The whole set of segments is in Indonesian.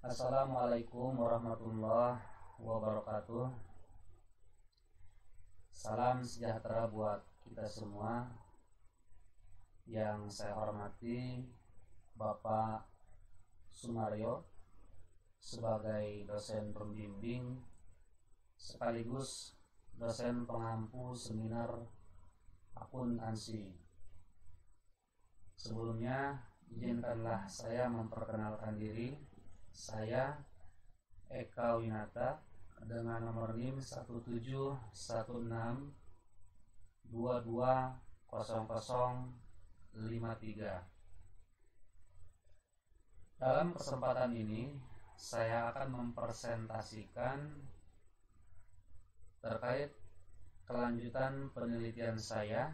Assalamualaikum warahmatullahi wabarakatuh. Salam sejahtera buat kita semua. Yang saya hormati Bapak Sumaryo sebagai dosen pembimbing sekaligus dosen pengampu seminar akuntansi. Sebelumnya izinkanlah saya memperkenalkan diri. Saya Eka Winata dengan nomor NIM 1716220053. Dalam kesempatan ini saya akan mempresentasikan terkait kelanjutan penelitian saya,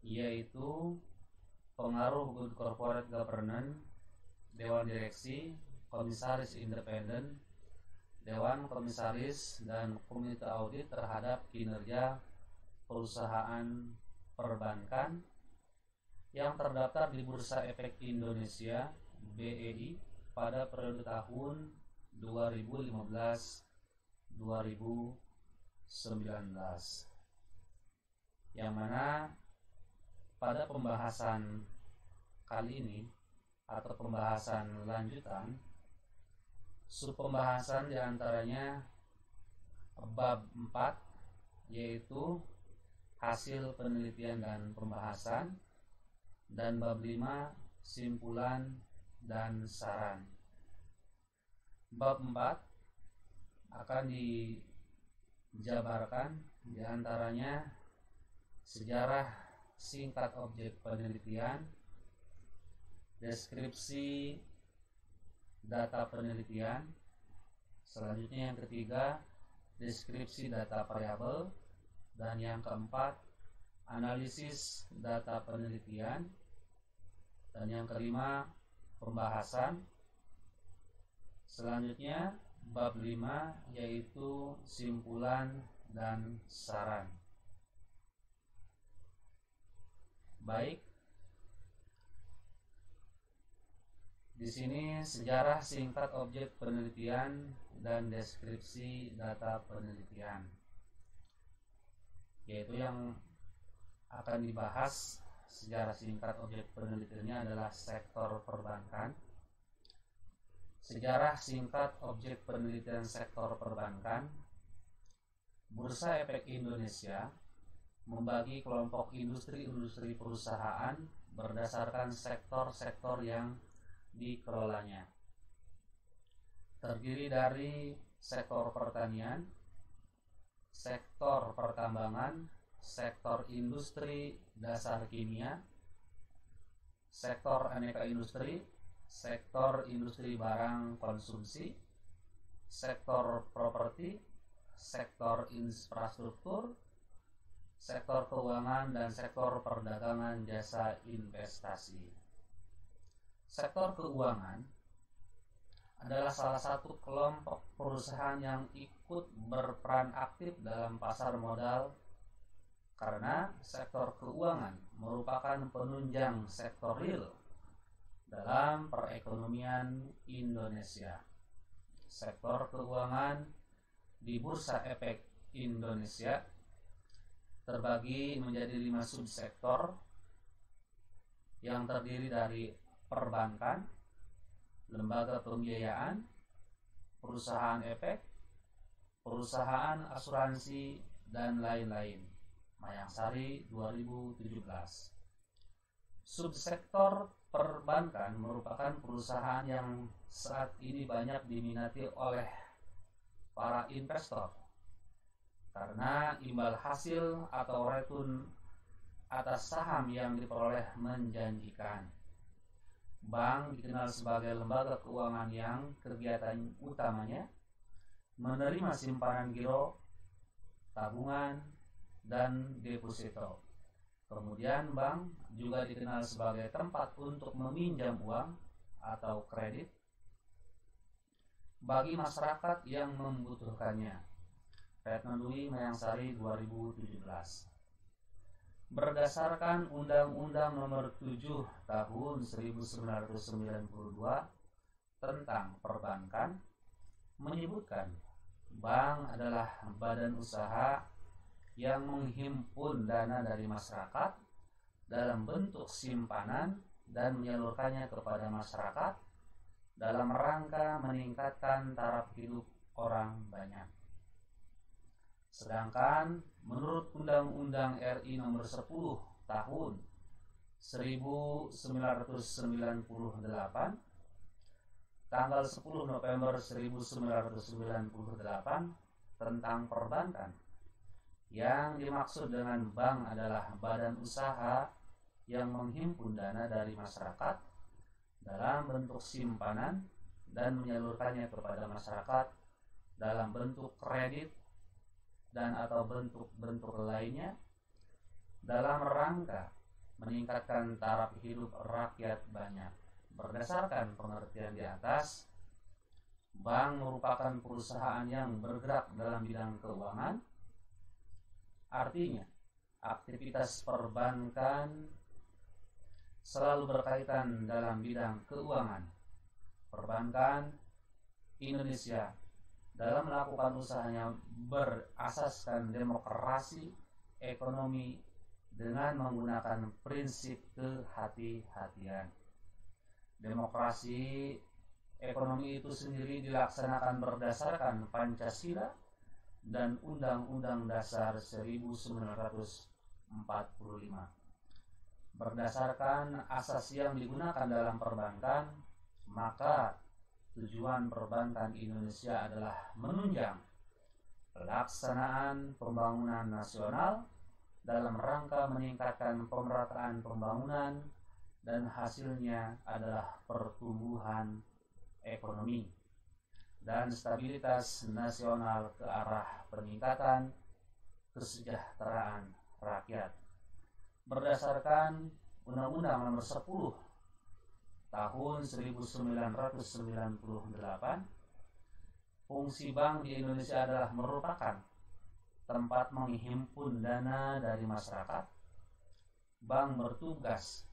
yaitu pengaruh good corporate governance, Dewan Direksi, Komisaris Independen, Dewan Komisaris, dan Komite Audit terhadap kinerja perusahaan perbankan yang terdaftar di Bursa Efek Indonesia (BEI) pada periode tahun 2015-2019, yang mana pada pembahasan kali ini atau pembahasan lanjutan, subpembahasan diantaranya bab 4, yaitu hasil penelitian dan pembahasan, dan bab 5, simpulan dan saran. Bab 4 akan dijabarkan diantaranya sejarah singkat objek penelitian, deskripsi data penelitian, selanjutnya yang ketiga deskripsi data variabel, dan yang keempat analisis data penelitian, dan yang kelima pembahasan. Selanjutnya bab 5 yaitu simpulan dan saran. Baik, di sini sejarah singkat objek penelitian dan deskripsi data penelitian, yaitu yang akan dibahas. Sejarah singkat objek penelitiannya adalah sektor perbankan. Sejarah singkat objek penelitian sektor perbankan. Bursa Efek Indonesia membagi kelompok industri perusahaan berdasarkan sektor-sektor yang dikelolanya. Terdiri dari sektor pertanian, sektor pertambangan, sektor industri dasar kimia, sektor aneka industri, sektor industri barang konsumsi, sektor properti, sektor infrastruktur, sektor keuangan, dan sektor perdagangan jasa investasi. Sektor keuangan adalah salah satu kelompok perusahaan yang ikut berperan aktif dalam pasar modal, karena sektor keuangan merupakan penunjang sektor real dalam perekonomian Indonesia. Sektor keuangan di Bursa Efek Indonesia terbagi menjadi 5 subsektor yang terdiri dari perbankan, lembaga pembiayaan, perusahaan efek, perusahaan asuransi, dan lain-lain. Mayangsari 2017. Subsektor perbankan merupakan perusahaan yang saat ini banyak diminati oleh para investor karena imbal hasil atau return atas saham yang diperoleh menjanjikan. Bank dikenal sebagai lembaga keuangan yang kegiatan utamanya menerima simpanan giro, tabungan, dan deposito. Kemudian bank juga dikenal sebagai tempat untuk meminjam uang atau kredit bagi masyarakat yang membutuhkannya. Retno Dwi Mayangsari 2017. Berdasarkan Undang-Undang Nomor 7 Tahun 1992 tentang perbankan menyebutkan bank adalah badan usaha yang menghimpun dana dari masyarakat dalam bentuk simpanan dan menyalurkannya kepada masyarakat dalam rangka meningkatkan taraf hidup orang banyak. Sedangkan menurut Undang-Undang RI Nomor 10 Tahun 1998 tanggal 10 November 1998 tentang perbankan, yang dimaksud dengan bank adalah badan usaha yang menghimpun dana dari masyarakat dalam bentuk simpanan dan menyalurkannya kepada masyarakat dalam bentuk kredit dan atau bentuk-bentuk lainnya dalam rangka meningkatkan taraf hidup rakyat banyak. Berdasarkan pengertian di atas, bank merupakan perusahaan yang bergerak dalam bidang keuangan. Artinya, aktivitas perbankan selalu berkaitan dalam bidang keuangan. Perbankan Indonesia dalam melakukan usahanya berasaskan demokrasi ekonomi dengan menggunakan prinsip kehati-hatian. Demokrasi ekonomi itu sendiri dilaksanakan berdasarkan Pancasila dan Undang-Undang Dasar 1945. Berdasarkan asas yang digunakan dalam perbankan, maka tujuan perbankan Indonesia adalah menunjang pelaksanaan pembangunan nasional dalam rangka meningkatkan pemerataan pembangunan dan hasilnya adalah pertumbuhan ekonomi dan stabilitas nasional ke arah peningkatan kesejahteraan rakyat. Berdasarkan Undang-Undang Nomor 10 Tahun 1998, fungsi bank di Indonesia adalah merupakan tempat menghimpun dana dari masyarakat. Bank bertugas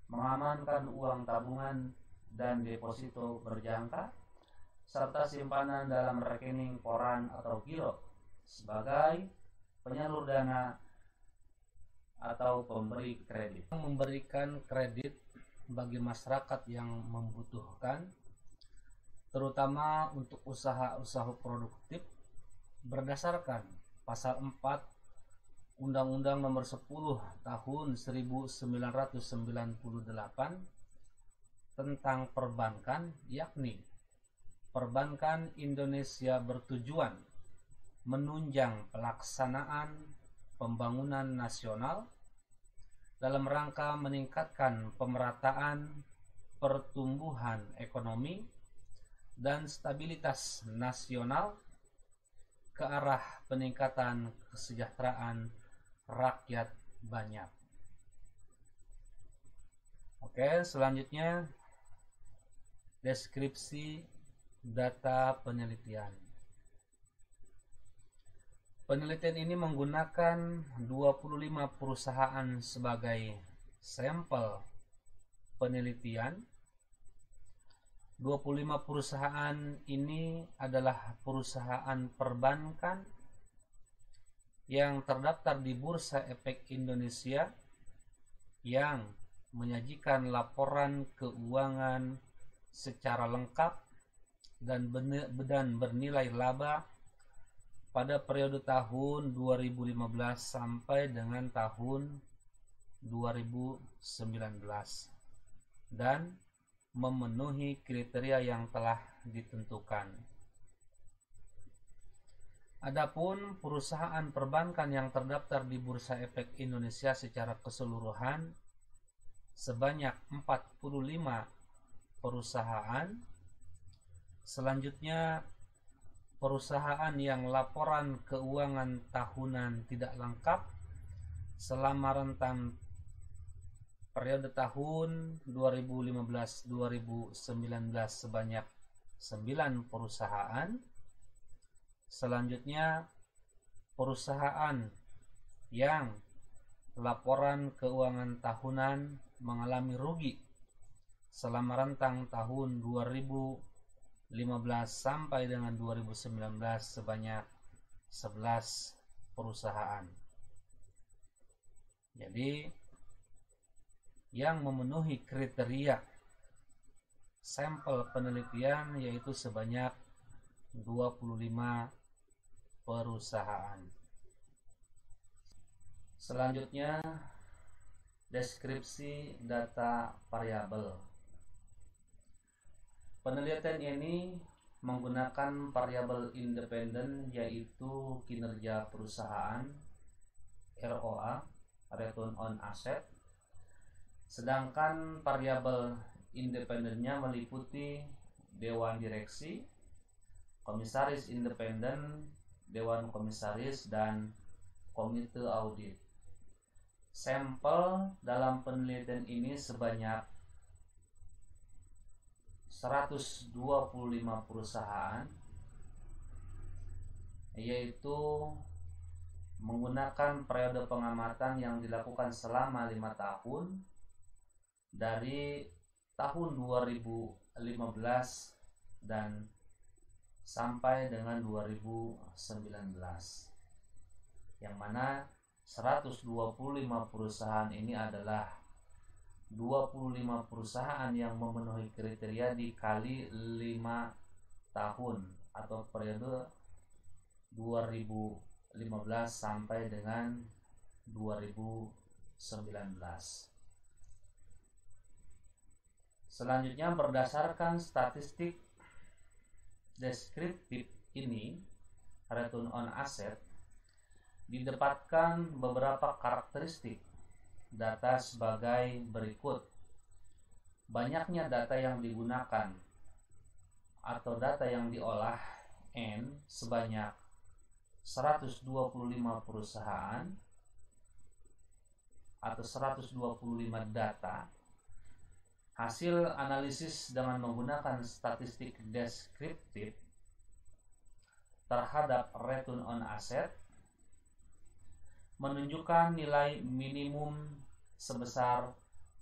mengamankan uang tabungan dan deposito berjangka serta simpanan dalam rekening koran atau giro sebagai penyalur dana atau pemberi kredit. Memberikan kredit bagi masyarakat yang membutuhkan, terutama untuk usaha-usaha produktif, berdasarkan Pasal 4 Undang-Undang Nomor 10 Tahun 1998 tentang perbankan, yakni perbankan Indonesia bertujuan menunjang pelaksanaan pembangunan nasional dalam rangka meningkatkan pemerataan pertumbuhan ekonomi dan stabilitas nasional ke arah peningkatan kesejahteraan rakyat banyak. Oke, selanjutnya deskripsi data penelitian. Penelitian ini menggunakan 25 perusahaan sebagai sampel penelitian. 25 perusahaan ini adalah perusahaan perbankan yang terdaftar di Bursa Efek Indonesia yang menyajikan laporan keuangan secara lengkap dan bernilai laba pada periode tahun 2015 sampai dengan tahun 2019 dan memenuhi kriteria yang telah ditentukan. Adapun perusahaan perbankan yang terdaftar di Bursa Efek Indonesia secara keseluruhan sebanyak 45 perusahaan. Selanjutnya, perusahaan yang laporan keuangan tahunan tidak lengkap selama rentang periode tahun 2015-2019 sebanyak 9 perusahaan. Selanjutnya, perusahaan yang laporan keuangan tahunan mengalami rugi selama rentang tahun 2015 sampai dengan 2019 sebanyak 11 perusahaan. Jadi yang memenuhi kriteria sampel penelitian yaitu sebanyak 25 perusahaan. Selanjutnya, deskripsi data variabel. Penelitian ini menggunakan variabel independen yaitu kinerja perusahaan ROA, Return on Asset. Sedangkan variabel independennya meliputi dewan direksi, komisaris independen, dewan komisaris, dan komite audit. Sampel dalam penelitian ini sebanyak 125 perusahaan, yaitu menggunakan periode pengamatan yang dilakukan selama 5 tahun dari tahun 2015 dan sampai dengan 2019, yang mana 125 perusahaan ini adalah 25 perusahaan yang memenuhi kriteria dikali 5 tahun atau periode 2015 sampai dengan 2019. Selanjutnya, berdasarkan statistik deskriptif ini, return on asset, didapatkan beberapa karakteristik data sebagai berikut. Banyaknya data yang digunakan atau data yang diolah N sebanyak 125 perusahaan atau 125 data. Hasil analisis dengan menggunakan statistik deskriptif terhadap return on asset menunjukkan nilai minimum sebesar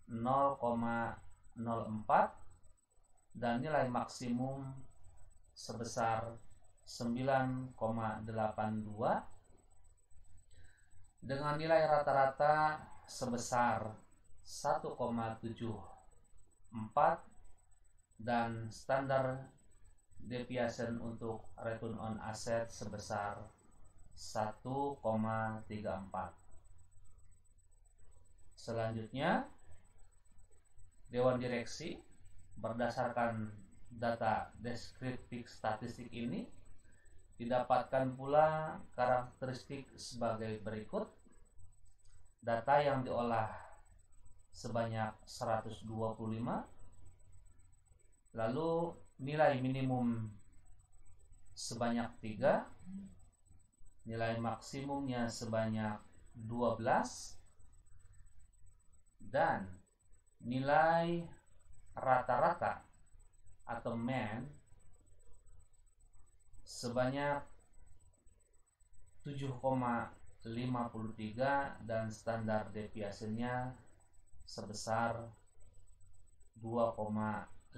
0,04 dan nilai maksimum sebesar 9,82 dengan nilai rata-rata sebesar 1,74 dan standar deviation untuk return on asset sebesar 1,34. Selanjutnya, dewan direksi berdasarkan data deskriptif statistik ini didapatkan pula karakteristik sebagai berikut. Data yang diolah sebanyak 125, lalu nilai minimum sebanyak 3, nilai maksimumnya sebanyak 12, dan nilai rata-rata atau mean sebanyak 7,53 dan standar deviasinya sebesar 2,592.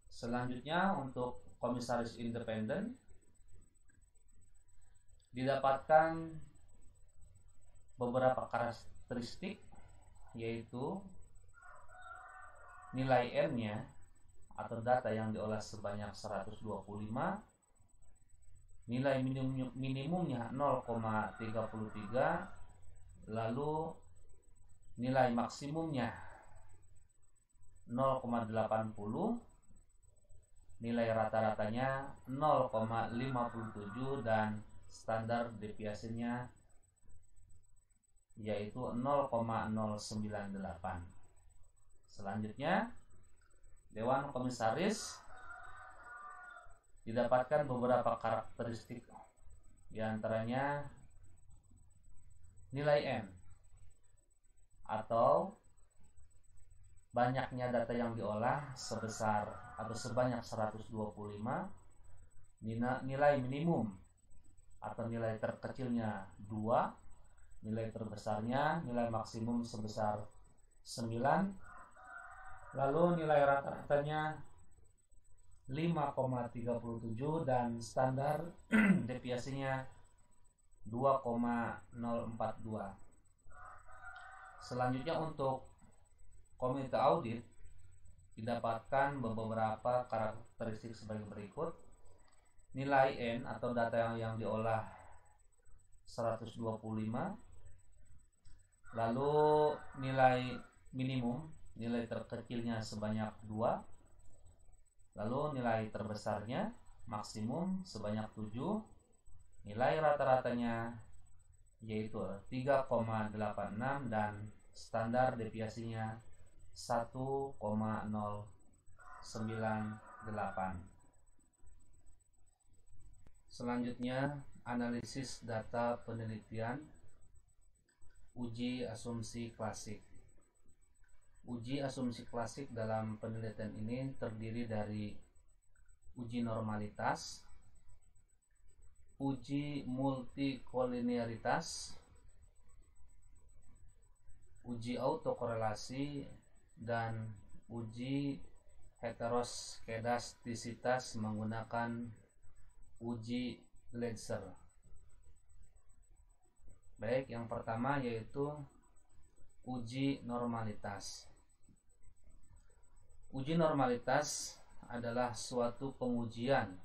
Selanjutnya, untuk komisaris independen didapatkan beberapa karakteristik, yaitu nilai N-nya atau data yang diolah sebanyak 125, nilai minimumnya 0,33, lalu nilai maksimumnya 0,80, nilai rata-ratanya 0,57 dan standar deviasinya yaitu 0,098. Selanjutnya, dewan komisaris didapatkan beberapa karakteristik, diantaranya nilai N atau banyaknya data yang diolah sebesar atau sebanyak 125, nilai minimum atau nilai terkecilnya 2, nilai terbesarnya nilai maksimum sebesar lalu nilai rata-ratanya 5,37 dan standar deviasinya 2,042. Selanjutnya untuk komite audit didapatkan beberapa karakteristik sebagai berikut. Nilai N atau data yang diolah 125, lalu nilai minimum, nilai terkecilnya sebanyak 2, lalu nilai terbesarnya maksimum sebanyak 7, nilai rata-ratanya yaitu 3,86 dan standar deviasinya 1,098. Selanjutnya analisis data penelitian, uji asumsi klasik. Uji asumsi klasik dalam penelitian ini terdiri dari uji normalitas, uji multikolinearitas, uji autokorelasi, dan uji heteroskedastisitas menggunakan uji Gleiser. Baik, yang pertama yaitu uji normalitas. Uji normalitas adalah suatu pengujian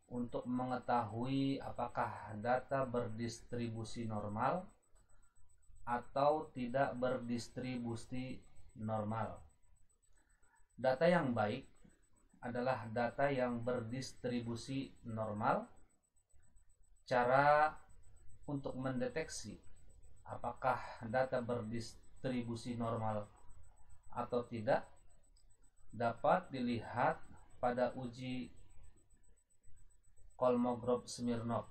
untuk mengetahui apakah data berdistribusi normal atau tidak berdistribusi normal. Data yang baik adalah data yang berdistribusi normal. Cara untuk mendeteksi apakah data berdistribusi normal atau tidak dapat dilihat pada uji Kolmogorov-Smirnov.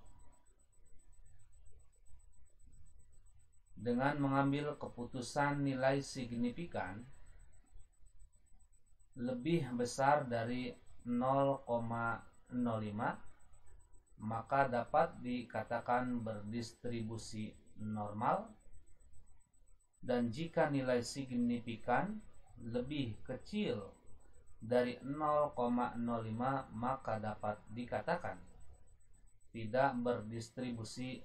Dengan mengambil keputusan nilai signifikan lebih besar dari 0,05, maka dapat dikatakan berdistribusi normal, dan jika nilai signifikan lebih kecil dari 0,05 maka dapat dikatakan tidak berdistribusi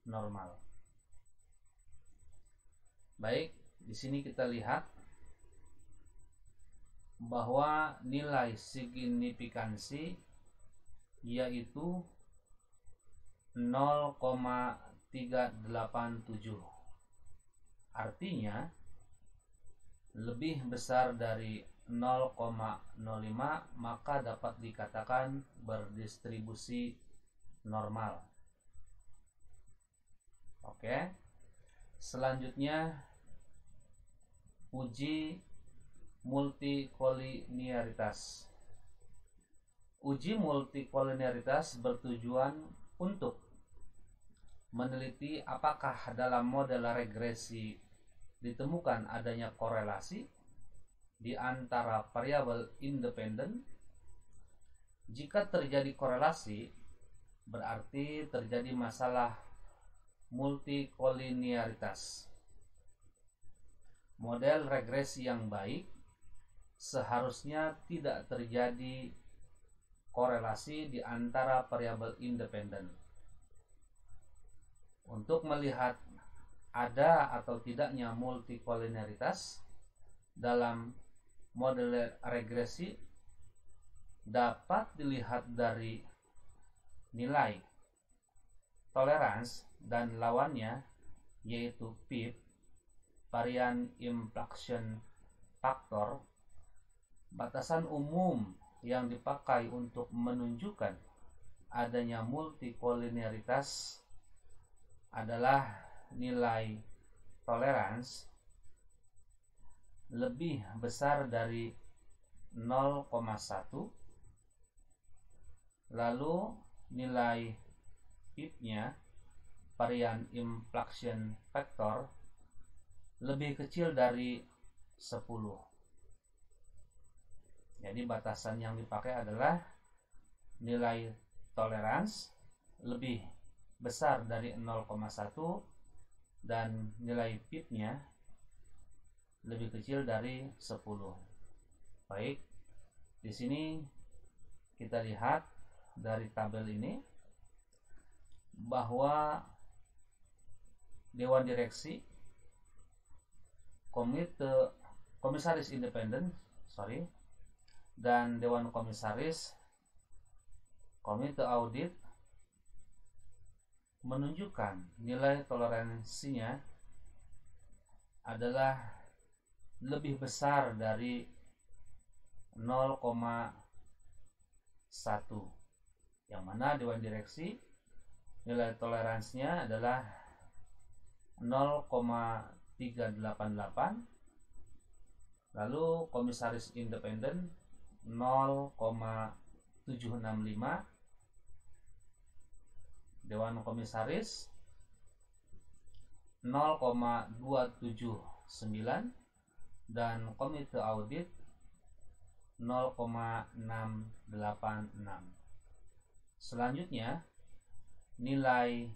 normal. Baik, di sini kita lihat bahwa nilai signifikansi yaitu 0,387. Artinya lebih besar dari 0,05 maka dapat dikatakan berdistribusi normal. Oke. Selanjutnya uji multikolinearitas. Uji multikolinearitas bertujuan untuk meneliti apakah dalam model regresi ditemukan adanya korelasi di antara variabel independen. Jika terjadi korelasi, berarti terjadi masalah multikolinearitas. Model regresi yang baik seharusnya tidak terjadi korelasi di antara variabel independen. Untuk melihat ada atau tidaknya multikolinearitas dalam model regresi dapat dilihat dari nilai tolerans dan lawannya yaitu PIF, varian inflection factor. Batasan umum yang dipakai untuk menunjukkan adanya multikolinearitas adalah nilai tolerans lebih besar dari 0,1, lalu nilai PIF-nya, varian inflection factor, lebih kecil dari 10. Jadi batasan yang dipakai adalah nilai tolerans lebih besar dari 0,1 dan nilai PIF-nya lebih kecil dari 10. Baik, di sini kita lihat dari tabel ini bahwa Dewan Direksi, Komisaris Independen, dan Dewan Komisaris, Komite Audit menunjukkan nilai toleransinya adalah lebih besar dari 0,1, yang mana Dewan Direksi nilai toleransinya adalah 0,388, lalu Komisaris Independen 0,765, Dewan Komisaris 0,279, dan Komite Audit 0,686. Selanjutnya, nilai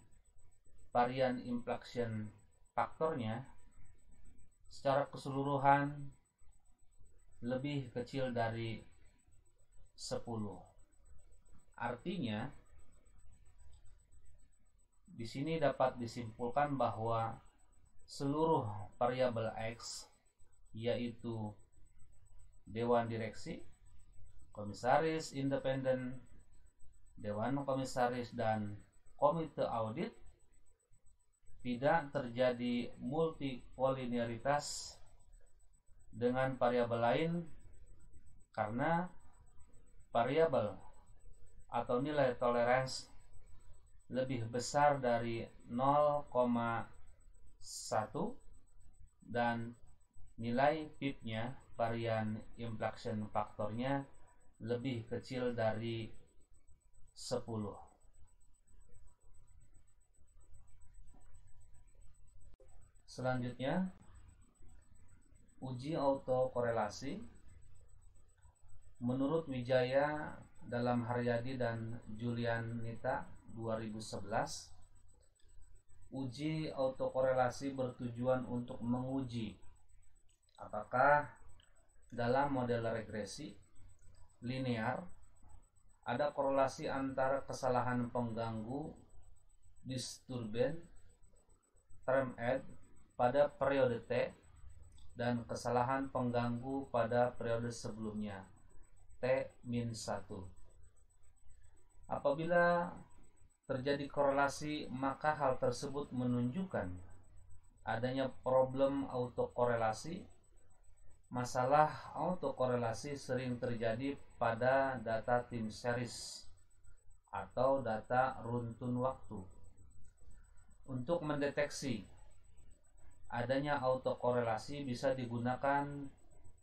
varian inflation faktornya secara keseluruhan lebih kecil dari 10. Artinya, di sini dapat disimpulkan bahwa seluruh variabel X, yaitu Dewan Direksi, Komisaris Independen, Dewan Komisaris, dan Komite Audit, tidak terjadi multikolinialitas dengan variabel lain karena variabel atau nilai toleransi lebih besar dari 0,1 dan nilai PIP-nya, varian inflation faktornya, lebih kecil dari 10. Selanjutnya, uji autokorelasi. Menurut Wijaya dalam Haryadi dan Julianita 2011, uji autokorelasi bertujuan untuk menguji apakah dalam model regresi linear ada korelasi antara kesalahan pengganggu disturban term add pada periode T dan kesalahan pengganggu pada periode sebelumnya T-1. Apabila terjadi korelasi, maka hal tersebut menunjukkan adanya problem autokorelasi. Masalah autokorelasi sering terjadi pada data time series atau data runtun waktu. Untuk mendeteksi adanya autokorelasi bisa digunakan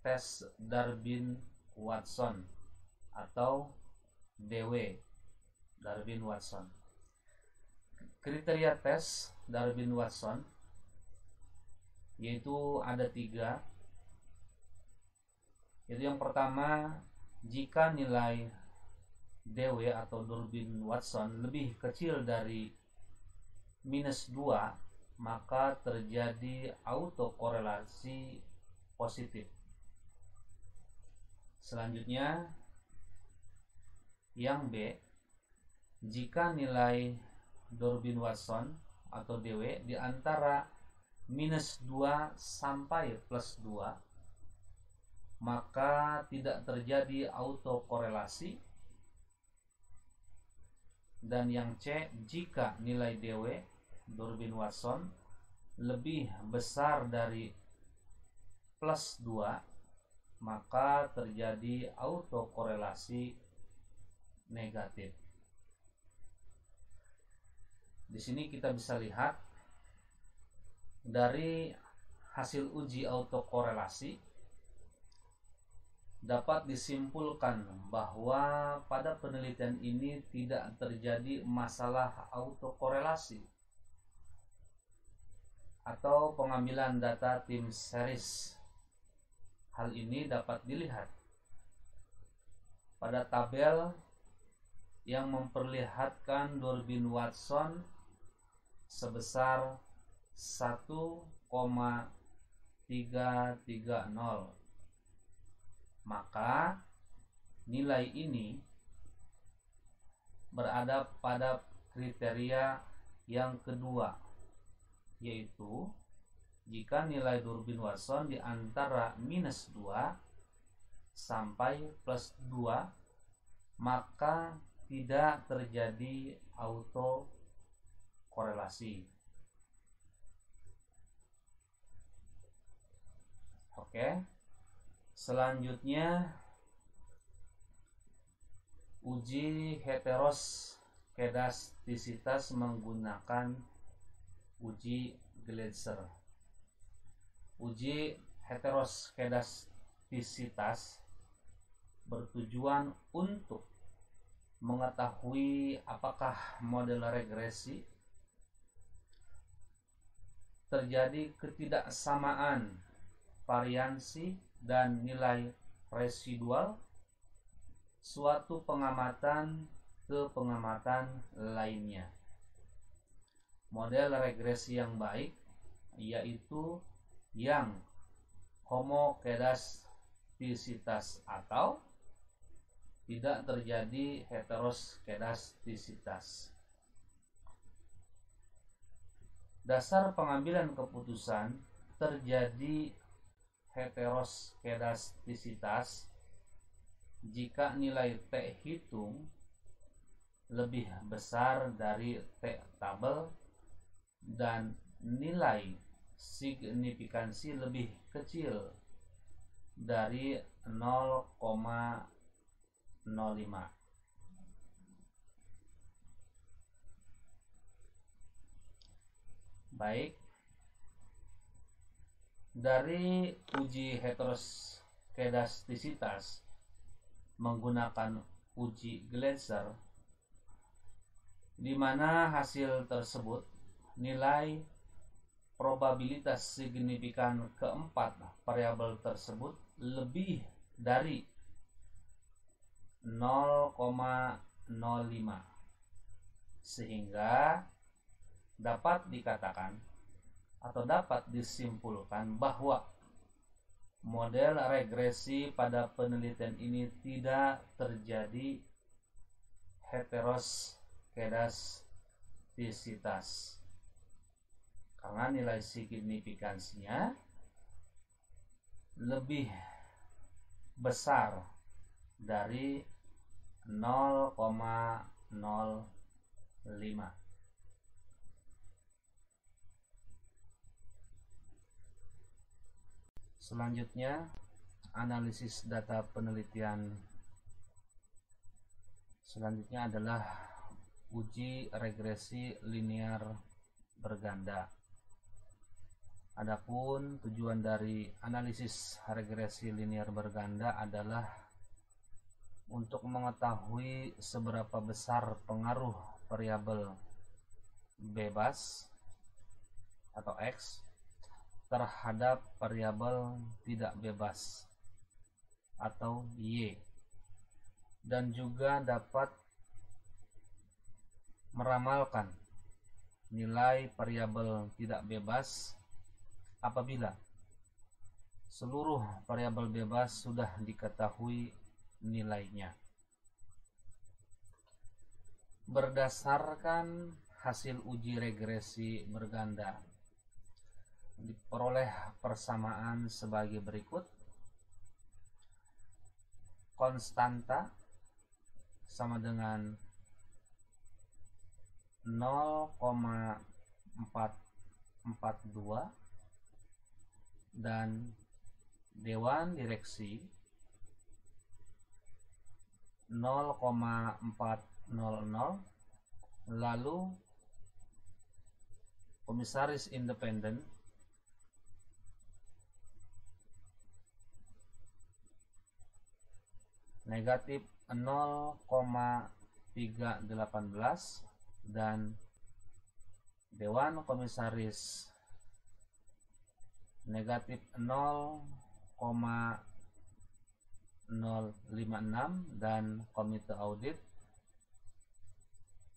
tes Darwin-Watson atau DW, Darwin-Watson. Kriteria tes Darwin-Watson yaitu ada 3. Itu yang pertama, jika nilai DW atau Darwin-Watson lebih kecil dari -2, maka terjadi autokorelasi positif. Selanjutnya, yang B, jika nilai Darwin-Watson atau DW di antara -2 sampai +2, maka tidak terjadi autokorelasi. Dan yang C, jika nilai DW Darwin-Watson lebih besar dari +2, maka terjadi autokorelasi negatif. Di sini kita bisa lihat dari hasil uji autokorelasi dapat disimpulkan bahwa pada penelitian ini tidak terjadi masalah autokorelasi atau pengambilan data time series. Hal ini dapat dilihat pada tabel yang memperlihatkan Darwin-Watson sebesar 1,3 330. Maka nilai ini berada pada kriteria yang kedua, yaitu jika nilai Durbin Watson di antara -2 sampai +2, maka tidak terjadi autokorelasi. Oke. Selanjutnya uji heteroskedastisitas menggunakan uji Gleiser. Uji heteroskedastisitas bertujuan untuk mengetahui apakah model regresi terjadi ketidaksamaan variansi dan nilai residual suatu pengamatan ke pengamatan lainnya. Model regresi yang baik yaitu yang homokedastisitas atau tidak terjadi heteroskedastisitas. Dasar pengambilan keputusan terjadi heteroskedastisitas jika nilai T hitung lebih besar dari T tabel dan nilai signifikansi lebih kecil dari 0,05. Baik, dari uji heteroskedastisitas menggunakan uji Gleiser, di mana hasil tersebut nilai probabilitas signifikan keempat variabel tersebut lebih dari 0,05, sehingga dapat dikatakan atau dapat disimpulkan bahwa model regresi pada penelitian ini tidak terjadi heteroskedastisitas karena nilai signifikansinya lebih besar dari 0,05. Selanjutnya, analisis data penelitian selanjutnya adalah uji regresi linear berganda. Adapun tujuan dari analisis regresi linear berganda adalah untuk mengetahui seberapa besar pengaruh variabel bebas atau X terhadap variabel tidak bebas atau Y, dan juga dapat meramalkan nilai variabel tidak bebas apabila seluruh variabel bebas sudah diketahui nilainya. Berdasarkan hasil uji regresi berganda, diperoleh persamaan sebagai berikut. Konstanta sama dengan 0,442 dan dewan direksi 0,400, lalu komisaris independen negatif 0,318 dan dewan komisaris negatif 0,056 dan komite audit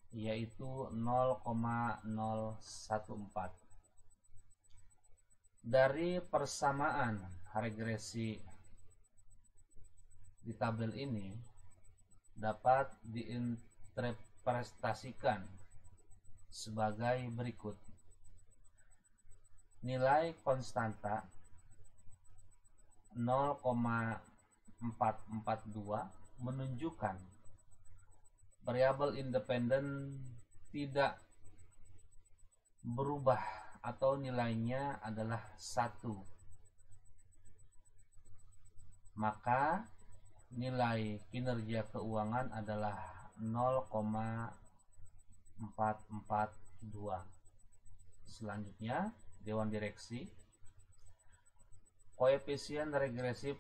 yaitu 0,014. Dari persamaan regresi di tabel ini dapat diinterpretasikan sebagai berikut. Nilai konstanta 0,442 menunjukkan variabel independen tidak berubah atau nilainya adalah 1. Maka nilai kinerja keuangan adalah 0,442. Selanjutnya, Dewan Direksi. Koefisien regresif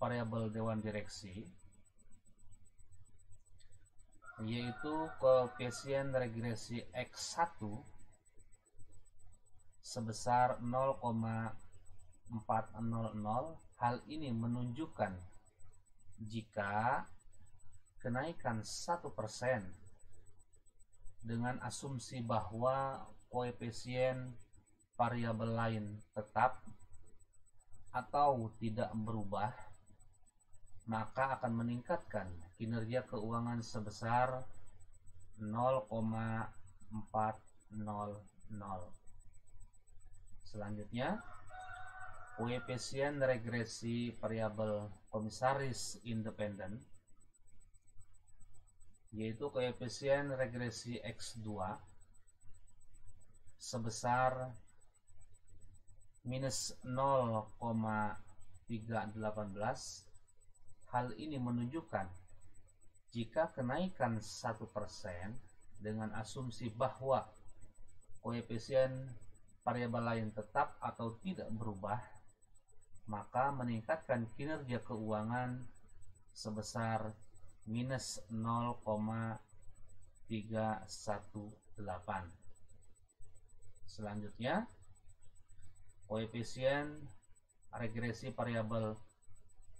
variabel Dewan Direksi yaitu koefisien regresi X1 sebesar 0,400. Hal ini menunjukkan jika kenaikan 1% dengan asumsi bahwa koefisien variabel lain tetap atau tidak berubah, maka akan meningkatkan kinerja keuangan sebesar 0,400. Selanjutnya, koefisien regresi variabel komisaris independen yaitu koefisien regresi X2 sebesar minus 0,318. Hal ini menunjukkan jika kenaikan 1% dengan asumsi bahwa koefisien variabel lain tetap atau tidak berubah, maka meningkatkan kinerja keuangan sebesar minus 0,318. Selanjutnya, koefisien regresi variabel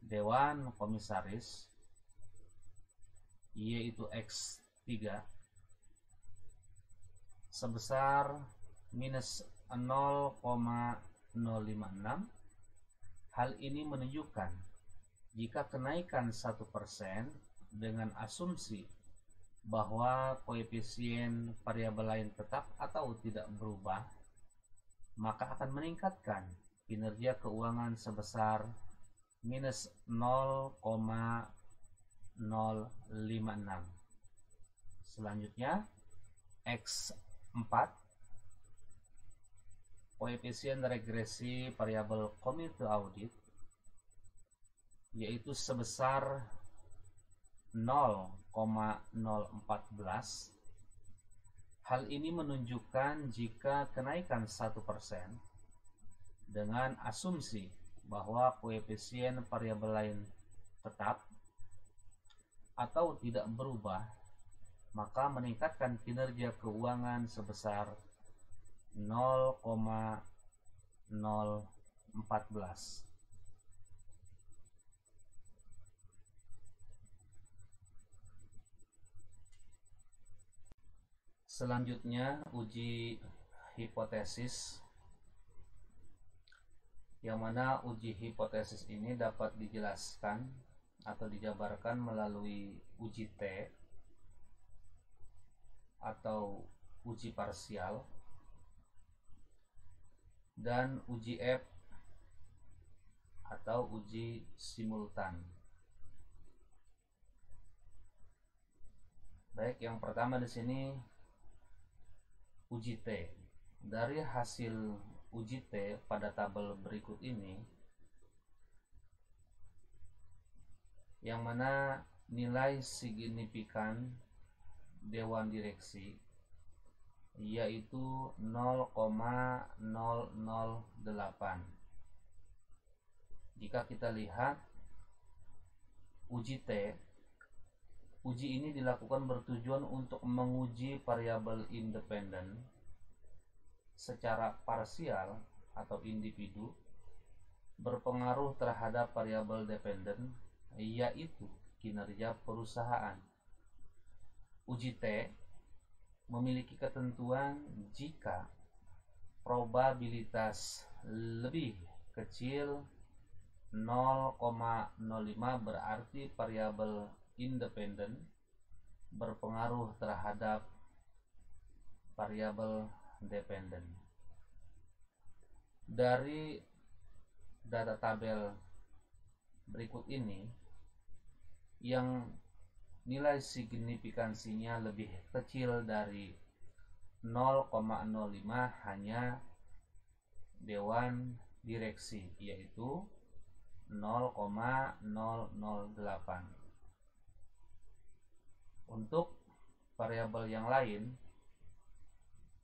Dewan Komisaris yaitu X3 sebesar minus 0,056. Hal ini menunjukkan jika kenaikan 1% dengan asumsi bahwa koefisien variabel lain tetap atau tidak berubah, maka akan meningkatkan kinerja keuangan sebesar minus 0,056. Selanjutnya, X4 koefisien regresi variabel komite audit yaitu sebesar 0,014. Hal ini menunjukkan jika kenaikan 1% dengan asumsi bahwa koefisien variabel lain tetap atau tidak berubah, maka meningkatkan kinerja keuangan sebesar 0,014. Selanjutnya, uji hipotesis, yang mana uji hipotesis ini dapat dijelaskan atau dijabarkan melalui uji T atau uji parsial dan uji F atau uji simultan. Baik, yang pertama di sini uji T. Dari hasil uji T pada tabel berikut ini, yang mana nilai signifikan Dewan Direksi yaitu 0,008. Jika kita lihat uji T, uji ini dilakukan bertujuan untuk menguji variabel independen secara parsial atau individu berpengaruh terhadap variabel dependen, yaitu kinerja perusahaan. Uji T memiliki ketentuan jika probabilitas lebih kecil 0,05 berarti variabel independen berpengaruh terhadap variabel dependen. Dari data tabel berikut ini, yang nilai signifikansinya lebih kecil dari 0,05 hanya dewan direksi, yaitu 0,008. Untuk variabel yang lain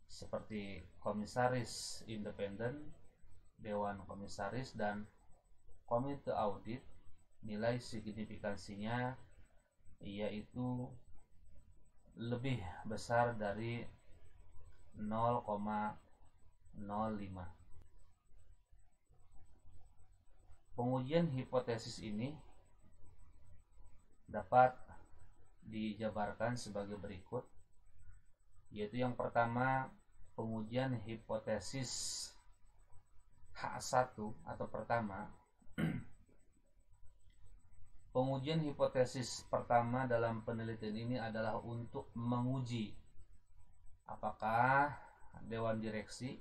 seperti komisaris independen, dewan komisaris, dan komite audit, nilai signifikansinya yaitu lebih besar dari 0,05. Pengujian hipotesis ini dapat dijabarkan sebagai berikut, yaitu yang pertama, pengujian hipotesis H1 atau pertama. Pengujian hipotesis pertama dalam penelitian ini adalah untuk menguji apakah dewan direksi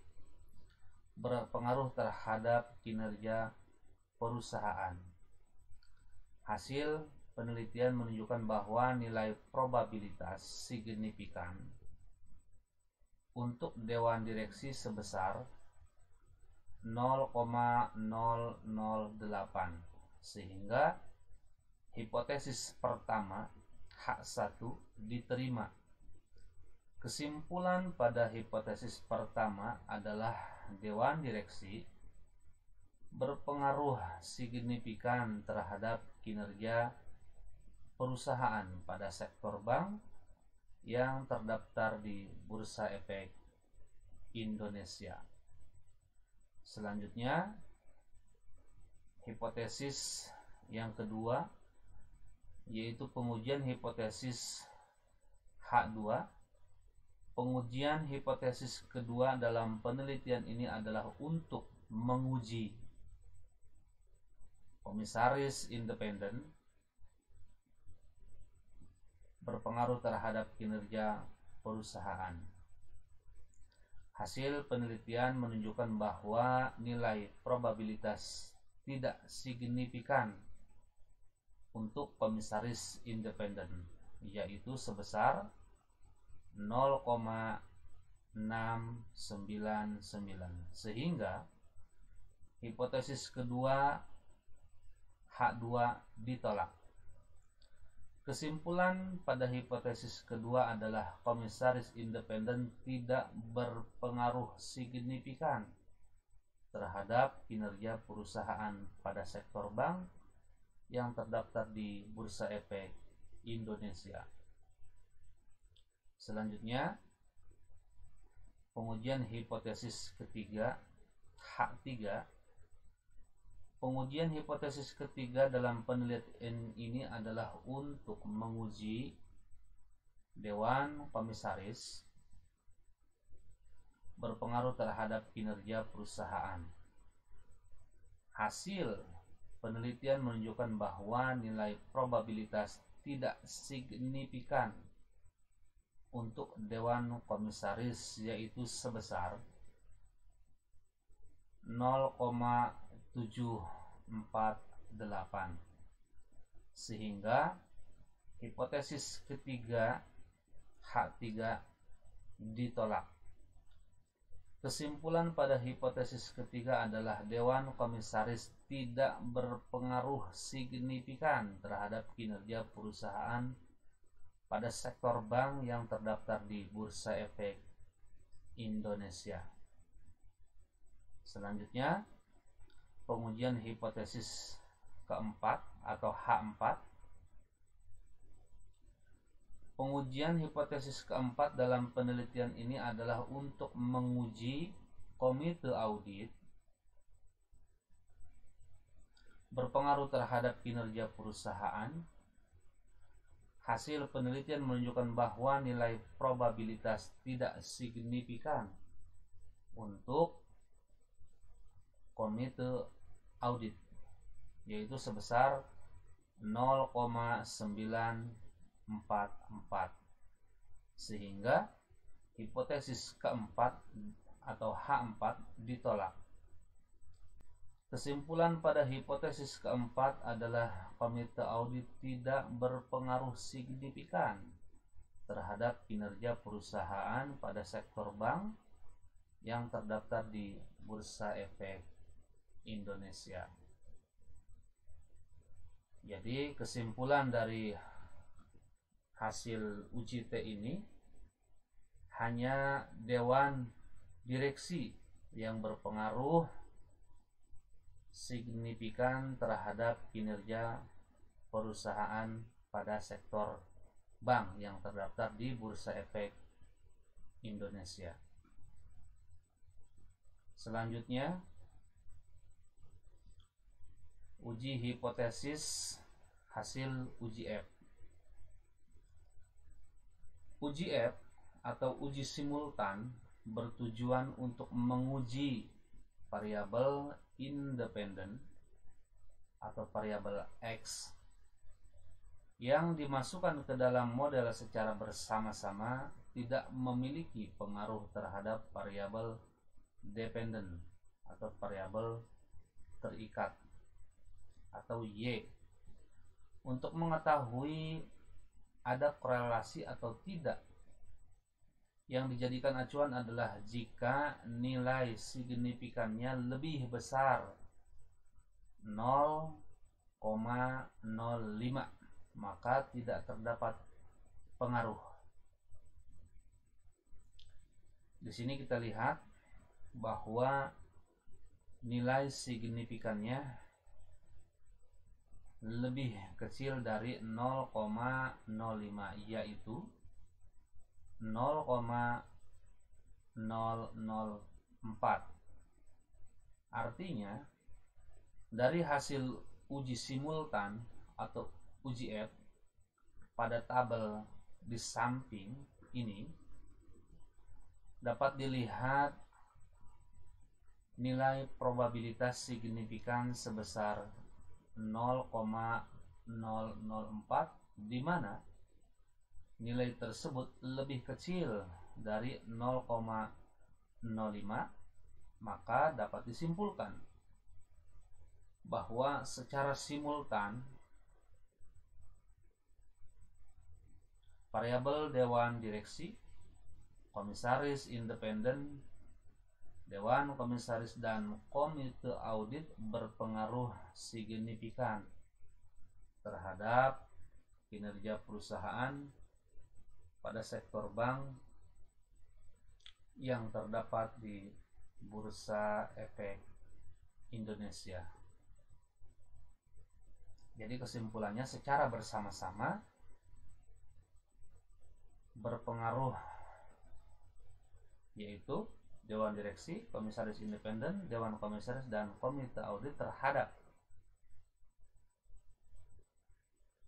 berpengaruh terhadap kinerja perusahaan. Hasil penelitian menunjukkan bahwa nilai probabilitas signifikan untuk dewan direksi sebesar 0,008, sehingga hipotesis pertama H1 diterima. Kesimpulan pada hipotesis pertama adalah dewan direksi berpengaruh signifikan terhadap kinerja perusahaan pada sektor bank yang terdaftar di Bursa Efek Indonesia. Selanjutnya, hipotesis yang kedua yaitu pengujian hipotesis H2. Pengujian hipotesis kedua dalam penelitian ini adalah untuk menguji komisaris independen berpengaruh terhadap kinerja perusahaan. Hasil penelitian menunjukkan bahwa nilai probabilitas tidak signifikan untuk komisaris independen, yaitu sebesar 0,699, sehingga hipotesis kedua H2 ditolak. Kesimpulan pada hipotesis kedua adalah komisaris independen tidak berpengaruh signifikan terhadap kinerja perusahaan pada sektor bank yang terdaftar di Bursa Efek Indonesia. Selanjutnya, pengujian hipotesis ketiga H3. Pengujian hipotesis ketiga dalam penelitian ini adalah untuk menguji dewan komisaris berpengaruh terhadap kinerja perusahaan. Hasil penelitian menunjukkan bahwa nilai probabilitas tidak signifikan untuk dewan komisaris, yaitu sebesar 0,748, sehingga hipotesis ketiga H3 ditolak. Kesimpulan pada hipotesis ketiga adalah dewan komisaris tidak berpengaruh signifikan terhadap kinerja perusahaan pada sektor bank yang terdaftar di Bursa Efek Indonesia. Selanjutnya, pengujian hipotesis keempat atau H4. Pengujian hipotesis keempat dalam penelitian ini adalah untuk menguji komite audit berpengaruh terhadap kinerja perusahaan. Hasil penelitian menunjukkan bahwa nilai probabilitas tidak signifikan untuk komite audit, yaitu sebesar 0,944, sehingga hipotesis keempat atau H4 ditolak. Kesimpulan pada hipotesis keempat adalah komite audit tidak berpengaruh signifikan terhadap kinerja perusahaan pada sektor bank yang terdaftar di Bursa Efek Indonesia. Jadi kesimpulan dari hasil uji T ini, hanya dewan direksi yang berpengaruh signifikan terhadap kinerja perusahaan pada sektor bank yang terdaftar di Bursa Efek Indonesia. Selanjutnya, uji hipotesis hasil uji F. Uji F atau uji simultan bertujuan untuk menguji variabel independen atau variabel X yang dimasukkan ke dalam model secara bersama-sama tidak memiliki pengaruh terhadap variabel dependen atau variabel terikat atau Y. Untuk mengetahui ada korelasi atau tidak, yang dijadikan acuan adalah jika nilai signifikannya lebih besar 0,05, maka tidak terdapat pengaruh. Di sini kita lihat bahwa nilai signifikannya lebih kecil dari 0,05, yaitu 0,004. Artinya dari hasil uji simultan atau uji F pada tabel di samping ini dapat dilihat nilai probabilitas signifikan sebesar 0,004, di mana nilai tersebut lebih kecil dari 0,05, maka dapat disimpulkan bahwa secara simultan variabel dewan direksi, komisaris independen, dewan komisaris dan komite audit berpengaruh signifikan terhadap kinerja perusahaan pada sektor bank yang terdapat di Bursa Efek Indonesia. Jadi kesimpulannya secara bersama-sama berpengaruh, yaitu dewan direksi, komisaris independen, dewan komisaris dan komite audit terhadap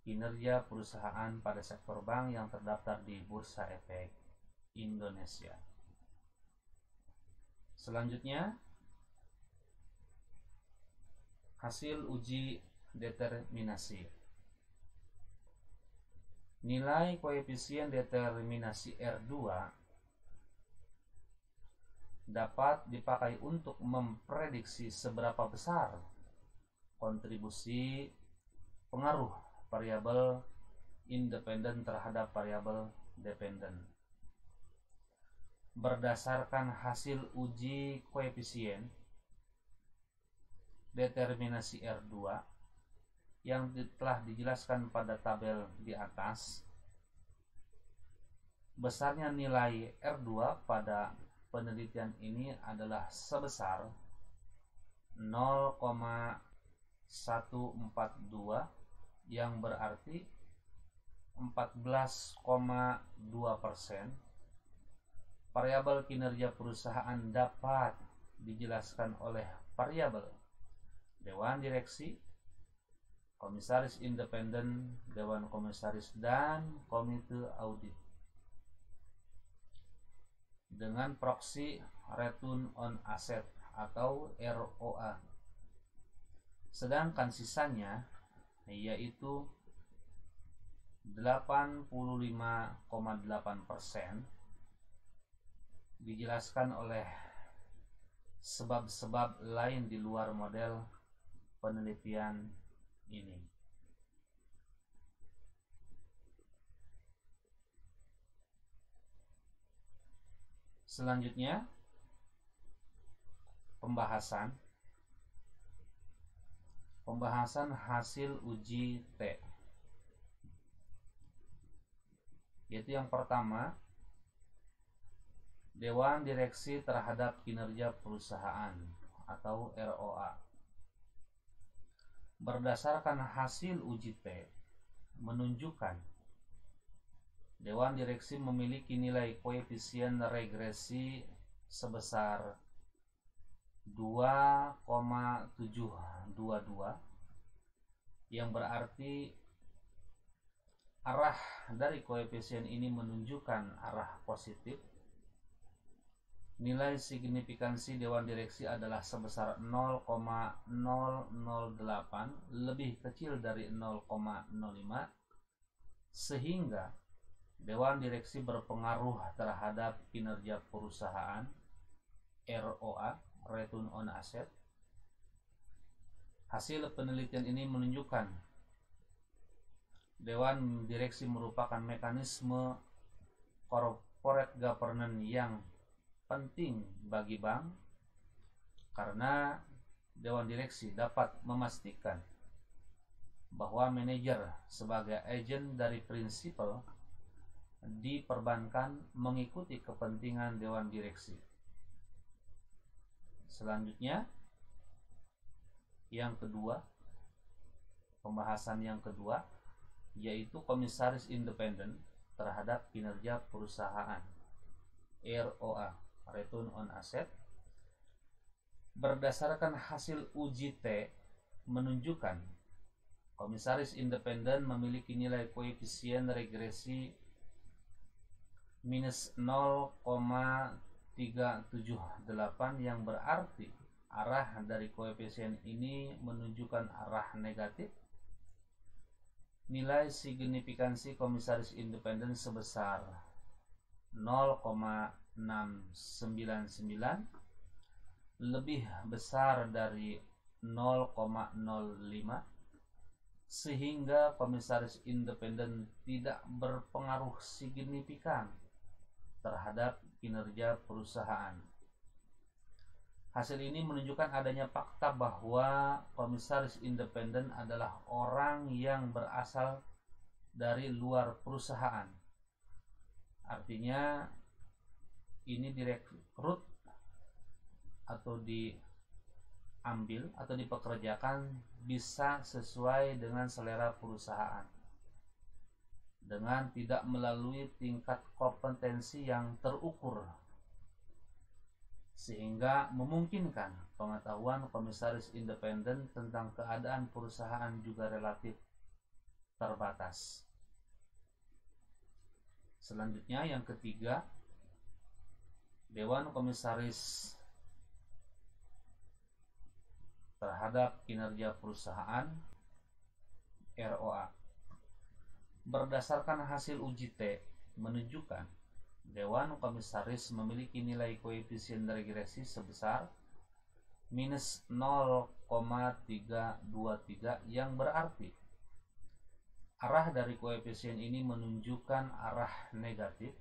kinerja perusahaan pada sektor bank yang terdaftar di Bursa Efek Indonesia. Selanjutnya, hasil uji determinasi. Nilai koefisien determinasi R2 dapat dipakai untuk memprediksi seberapa besar kontribusi pengaruh variabel independen terhadap variabel dependen. Berdasarkan hasil uji koefisien determinasi R2 yang telah dijelaskan pada tabel di atas, besarnya nilai R2 pada penelitian ini adalah sebesar 0,142, yang berarti 14,2%. Variabel kinerja perusahaan dapat dijelaskan oleh variabel dewan direksi, komisaris independen, dewan komisaris dan komite audit. dengan proxy Return on Asset atau ROA. Sedangkan sisanya yaitu 85,8% dijelaskan oleh sebab-sebab lain di luar model penelitian ini. Selanjutnya, pembahasan hasil uji T. Yaitu yang pertama, Dewan Direksi terhadap kinerja perusahaan atau ROA. Berdasarkan hasil uji T menunjukkan Dewan Direksi memiliki nilai koefisien regresi sebesar 2,722, yang berarti arah dari koefisien ini menunjukkan arah positif. Nilai signifikansi Dewan Direksi adalah sebesar 0,008, lebih kecil dari 0,05, sehingga Dewan Direksi berpengaruh terhadap kinerja perusahaan ROA, Return on Asset. Hasil penelitian ini menunjukkan Dewan Direksi merupakan mekanisme corporate governance yang penting bagi bank, karena Dewan Direksi dapat memastikan bahwa manajer sebagai agen dari prinsipal di perbankan mengikuti kepentingan Dewan Direksi. Selanjutnya, pembahasan yang kedua yaitu komisaris independen terhadap kinerja perusahaan, ROA, Return on Asset. Berdasarkan hasil uji T menunjukkan komisaris independen memiliki nilai koefisien regresi minus 0,378, yang berarti arah dari koefisien ini menunjukkan arah negatif. Nilai signifikansi komisaris independen sebesar 0,699, lebih besar dari 0,05, sehingga komisaris independen tidak berpengaruh signifikan terhadap kinerja perusahaan. Hasil ini menunjukkan adanya fakta bahwa komisaris independen adalah orang yang berasal dari luar perusahaan. Artinya ini direkrut atau diambil atau dipekerjakan bisa sesuai dengan selera perusahaan, dengan tidak melalui tingkat kompetensi yang terukur, sehingga memungkinkan pengetahuan komisaris independen tentang keadaan perusahaan juga relatif terbatas. Selanjutnya yang ketiga, Dewan Komisaris terhadap kinerja perusahaan, ROA. Berdasarkan hasil uji T menunjukkan Dewan Komisaris memiliki nilai koefisien regresi sebesar minus 0,323, yang berarti arah dari koefisien ini menunjukkan arah negatif.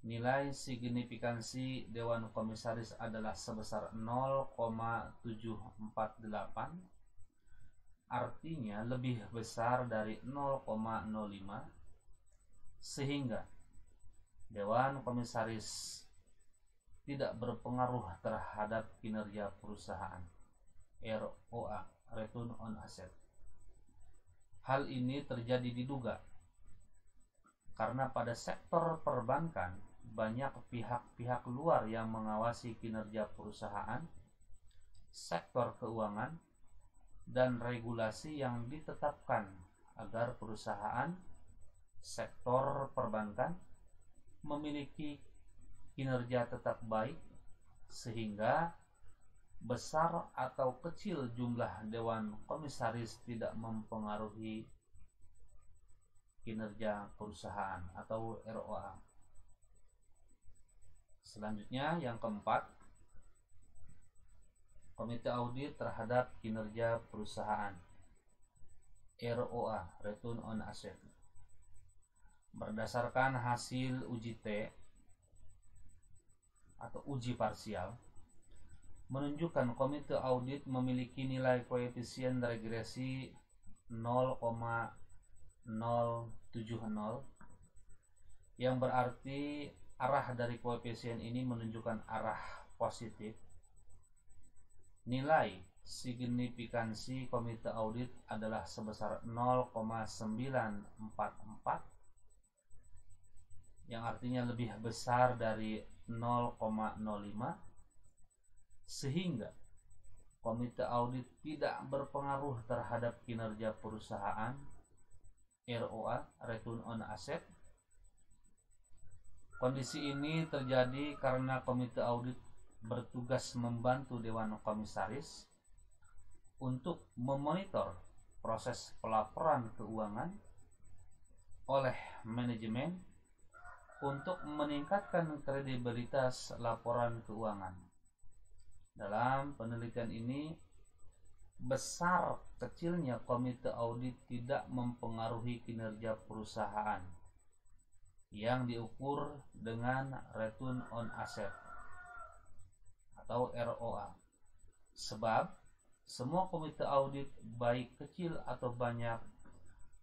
Nilai signifikansi Dewan Komisaris adalah sebesar 0,748, artinya lebih besar dari 0,05, sehingga Dewan Komisaris tidak berpengaruh terhadap kinerja perusahaan, ROA, Return on Asset. Hal ini terjadi diduga karena pada sektor perbankan banyak pihak-pihak luar yang mengawasi kinerja perusahaan, sektor keuangan, dan regulasi yang ditetapkan agar perusahaan sektor perbankan memiliki kinerja tetap baik sehingga besar atau kecil jumlah dewan komisaris tidak mempengaruhi kinerja perusahaan atau ROA. Selanjutnya yang keempat, komite audit terhadap kinerja perusahaan, ROA, Return on Asset. Berdasarkan hasil uji T atau uji parsial menunjukkan komite audit memiliki nilai koefisien regresi 0,070 yang berarti arah dari koefisien ini menunjukkan arah positif. Nilai signifikansi komite audit adalah sebesar 0,944 yang artinya lebih besar dari 0,05, sehingga komite audit tidak berpengaruh terhadap kinerja perusahaan, ROA, Return on Asset. Kondisi ini terjadi karena komite audit bertugas membantu Dewan Komisaris untuk memonitor proses pelaporan keuangan oleh manajemen untuk meningkatkan kredibilitas laporan keuangan. Dalam penelitian ini, besar kecilnya komite audit tidak mempengaruhi kinerja perusahaan yang diukur dengan Return on Asset atau ROA, sebab semua komite audit baik kecil atau banyak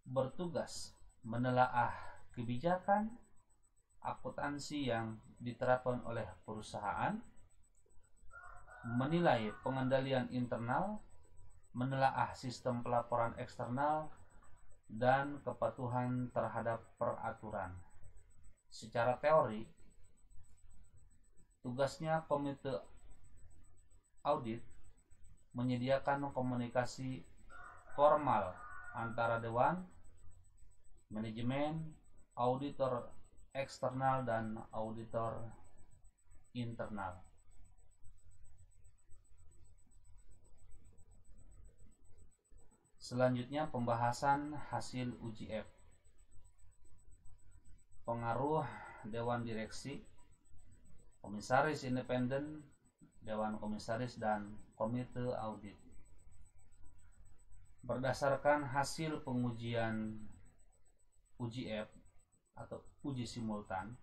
bertugas menelaah kebijakan akuntansi yang diterapkan oleh perusahaan, menilai pengendalian internal, menelaah sistem pelaporan eksternal, dan kepatuhan terhadap peraturan. Secara teori, tugasnya komite audit menyediakan komunikasi formal antara dewan, manajemen, auditor eksternal, dan auditor internal. Selanjutnya pembahasan hasil uji F. Pengaruh dewan direksi, komisaris independen, dewan komisaris, dan komite audit. Berdasarkan hasil pengujian uji F atau uji simultan,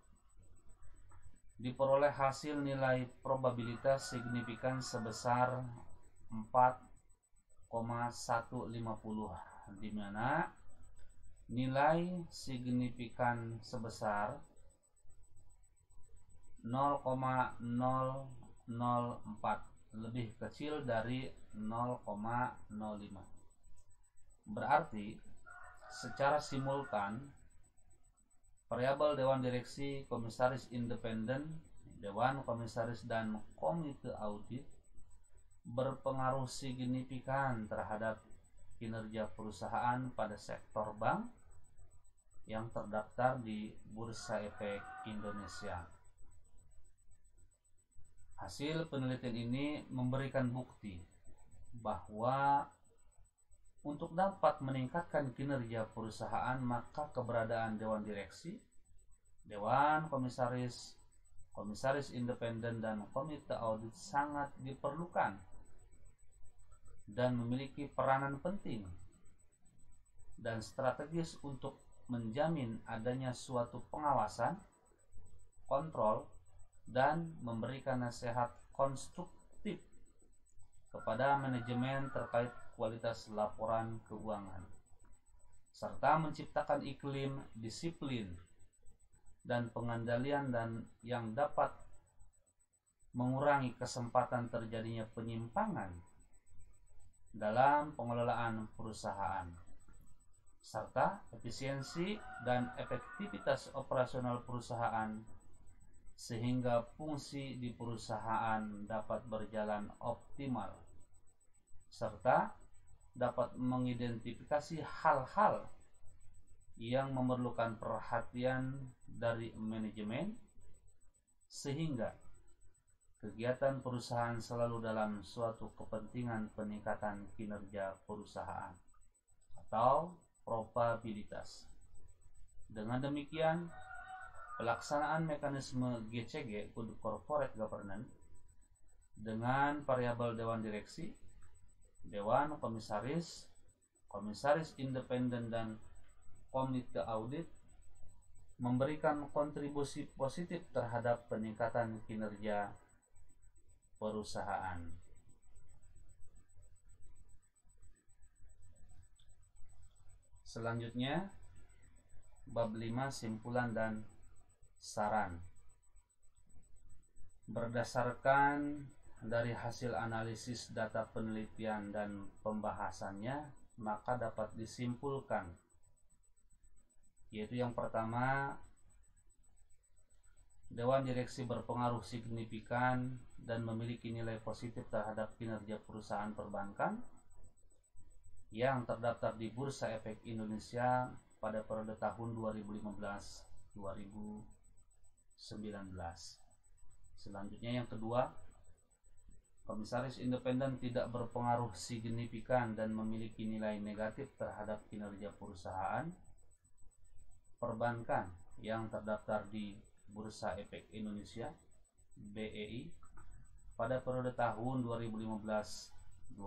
diperoleh hasil nilai probabilitas signifikan sebesar 4,150, di mana nilai signifikan sebesar 0,004 lebih kecil dari 0,05. Berarti secara simultan variabel dewan direksi, komisaris independen, dewan komisaris, dan komite audit berpengaruh signifikan terhadap kinerja perusahaan pada sektor bank yang terdaftar di Bursa Efek Indonesia. Hasil penelitian ini memberikan bukti bahwa untuk dapat meningkatkan kinerja perusahaan, maka keberadaan dewan direksi, dewan komisaris, komisaris independen, dan komite audit sangat diperlukan dan memiliki peranan penting dan strategis untuk menjamin adanya suatu pengawasan, kontrol, dan memberikan nasihat konstruktif kepada manajemen terkait kualitas laporan keuangan, serta menciptakan iklim disiplin dan pengendalian dan yang dapat mengurangi kesempatan terjadinya penyimpangan dalam pengelolaan perusahaan, serta efisiensi dan efektivitas operasional perusahaan sehingga fungsi di perusahaan dapat berjalan optimal, serta dapat mengidentifikasi hal-hal yang memerlukan perhatian dari manajemen sehingga kegiatan perusahaan selalu dalam suatu kepentingan peningkatan kinerja perusahaan atau probabilitas. Dengan demikian, pelaksanaan mekanisme GCG, Good Corporate Governance, dengan variabel dewan direksi, dewan komisaris, komisaris independen, dan komite audit memberikan kontribusi positif terhadap peningkatan kinerja perusahaan. Selanjutnya, bab 5, simpulan dan saran. Berdasarkan dari hasil analisis data penelitian dan pembahasannya, maka dapat disimpulkan, yaitu yang pertama, dewan direksi berpengaruh signifikan dan memiliki nilai positif terhadap kinerja perusahaan perbankan yang terdaftar di Bursa Efek Indonesia pada periode tahun 2015-2019. Selanjutnya yang kedua, komisaris independen tidak berpengaruh signifikan dan memiliki nilai negatif terhadap kinerja perusahaan perbankan yang terdaftar di Bursa Efek Indonesia BEI pada periode tahun 2015-2019.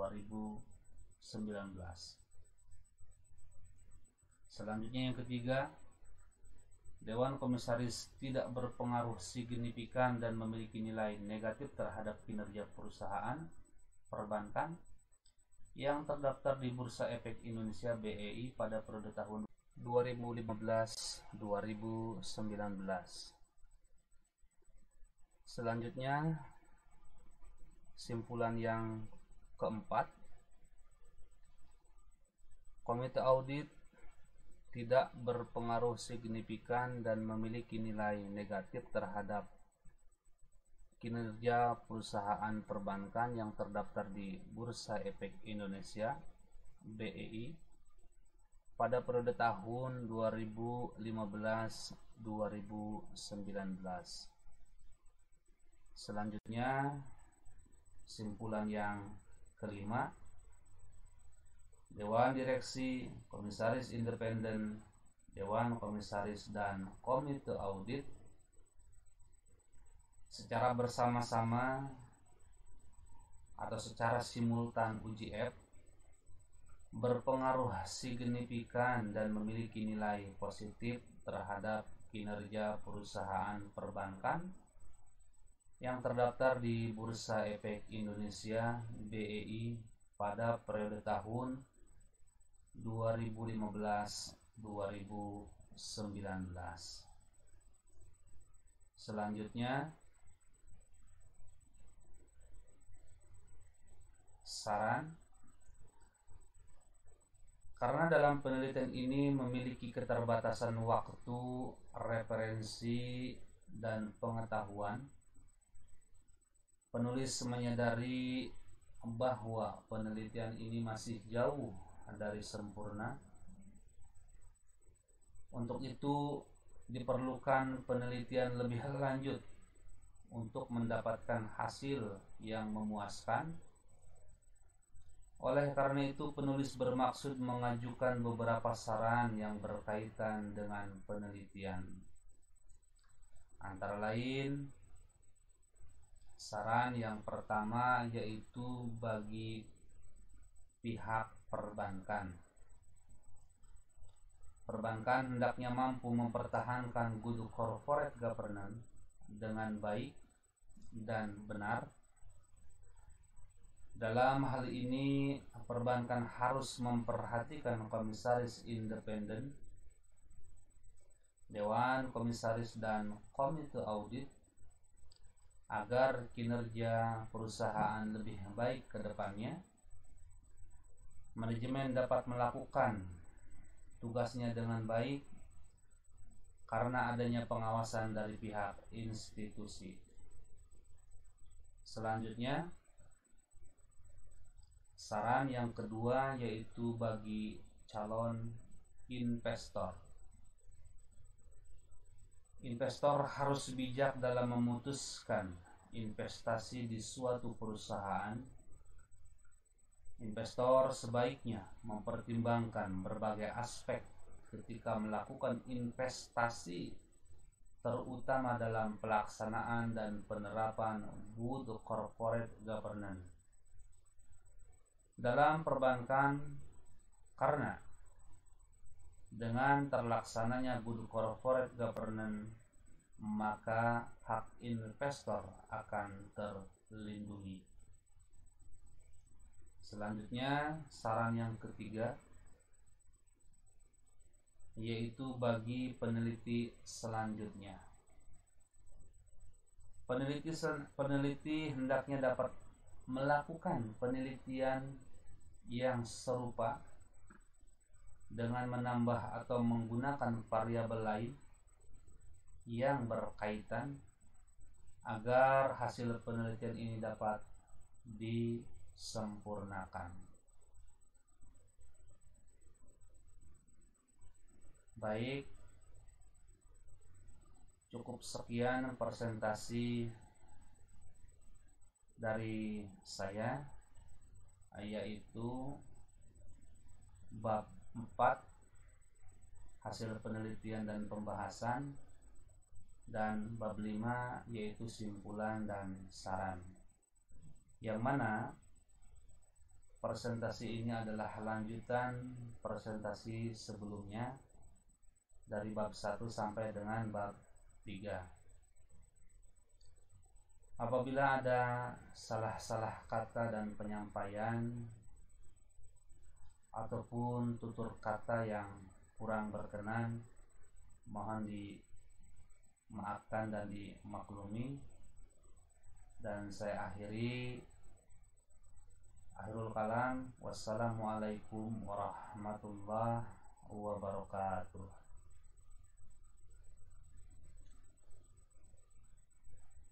Selanjutnya yang ketiga, dewan komisaris tidak berpengaruh signifikan dan memiliki nilai negatif terhadap kinerja perusahaan perbankan yang terdaftar di Bursa Efek Indonesia BEI pada periode tahun 2015-2019. Selanjutnya, simpulan yang keempat, komite audit tidak berpengaruh signifikan dan memiliki nilai negatif terhadap kinerja perusahaan perbankan yang terdaftar di Bursa Efek Indonesia BEI pada periode tahun 2015-2019. Selanjutnya, simpulan yang kelima, dewan direksi, komisaris independen, dewan komisaris, dan komite audit secara bersama-sama atau secara simultan UJF berpengaruh signifikan dan memiliki nilai positif terhadap kinerja perusahaan perbankan yang terdaftar di Bursa Efek Indonesia BEI pada periode tahun 2015-2019. Selanjutnya, saran. Karena dalam penelitian ini memiliki keterbatasan waktu, referensi, dan pengetahuan, penulis menyadari bahwa penelitian ini masih jauh dari sempurna. Untuk itu diperlukan penelitian lebih lanjut untuk mendapatkan hasil yang memuaskan. Oleh karena itu, penulis bermaksud mengajukan beberapa saran yang berkaitan dengan penelitian. Antara lain, saran yang pertama yaitu bagi pihak perbankan. Perbankan hendaknya mampu mempertahankan good corporate governance dengan baik dan benar. Dalam hal ini, perbankan harus memperhatikan komisaris independen, dewan komisaris, dan komite audit agar kinerja perusahaan lebih baik ke depannya. Manajemen dapat melakukan tugasnya dengan baik karena adanya pengawasan dari pihak institusi. Selanjutnya, saran yang kedua yaitu bagi calon investor. Investor harus bijak dalam memutuskan investasi di suatu perusahaan. Investor sebaiknya mempertimbangkan berbagai aspek ketika melakukan investasi, terutama dalam pelaksanaan dan penerapan good corporate governance dalam perbankan, karena dengan terlaksananya good corporate governance maka hak investor akan terlindungi. Selanjutnya, saran yang ketiga, yaitu bagi peneliti selanjutnya. Peneliti hendaknya dapat melakukan penelitian yang serupa dengan menambah atau menggunakan variabel lain yang berkaitan agar hasil penelitian ini dapat disempurnakan. Baik, cukup sekian presentasi dari saya, yaitu bab 4 hasil penelitian dan pembahasan, dan bab 5 yaitu simpulan dan saran, yang mana presentasi ini adalah lanjutan presentasi sebelumnya dari bab 1 sampai dengan bab 3. Apabila ada salah-salah kata dan penyampaian ataupun tutur kata yang kurang berkenan, mohon dimaafkan dan dimaklumi. Dan saya akhirul kalam. Wassalamualaikum warahmatullahi wabarakatuh.